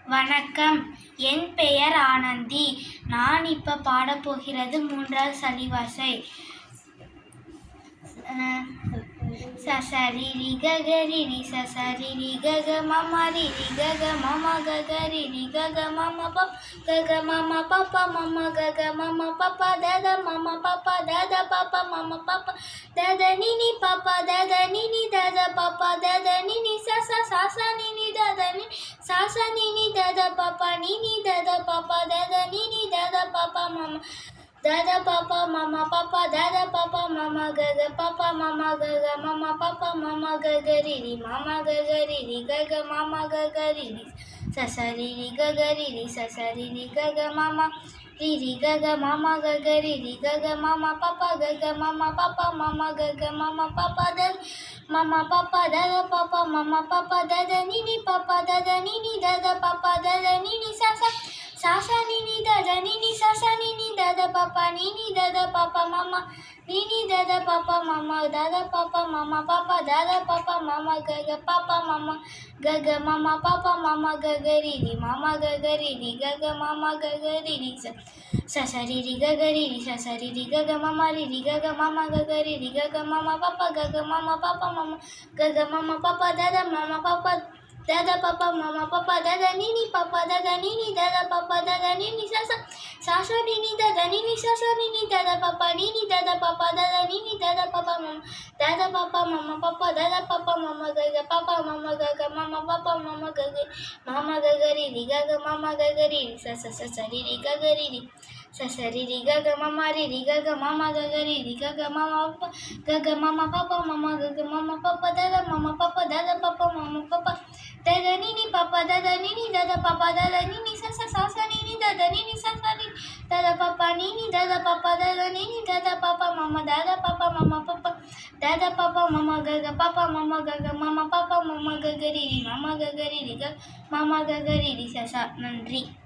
வணக்கம். என் பெயர் ஆனந்தி. நான் இப்போ பாடப்போகிறது 3வது சலிவாசை. சசரி ரி கரி ரி சசரி ரி கக மம ரி ரி கக மம கக ரி ரி கக மம பப் கக மம பப்ப மம கக மம பப்ப தத மம பப்ப தத பப்ப மம பப்ப தத நினி பப்ப தத நினி தத பப்ப தத நினி சச சச நினி தத நினி சச நினி தத பப்ப நினி தத பப்ப தத நினி தத பப்ப மம dada papa mama papa dada papa mama gaga papa mama gaga mama papa mama gaga riri mama gaga riri gaga mama gaga riri sasari ri gaga riri sasari ri gaga mama riri gaga mama gaga riri gaga mama papa gaga mama papa mama gaga mama papa dada papa mama papa dada nini papa dada nini dada papa dada nini sasa sasa nini dada nini sasa nini dada papa nini dada papa mama nini dada papa mama dada papa mama papa dada papa mama gaga papa mama gaga mama papa mama gaga riri mama gaga riri gaga mama gaga riri sasari ri gaga riri sasari ri gaga mama riri gaga mama gaga riri gaga mama papa mama gaga mama papa dada papa mama papa dada nini dada papa dada nini sasa nini dada nini sasa nini dada papa dada nini dada papa mama papa dada papa mama gaga papa mama gaga riri gaga mama gaga riri sasa riri gaga riri sasari ri gaga mama riri gaga mama gaga riri gaga mama papa mama gaga mama papa dada papa mama papa dada nini dada papa dada nini sasa nini dada nini sasa nini dada papa dada nini dada papa mama papa dada papa mama gaga mama papa mama gaga riri mama gaga riri sasa. நன்றி.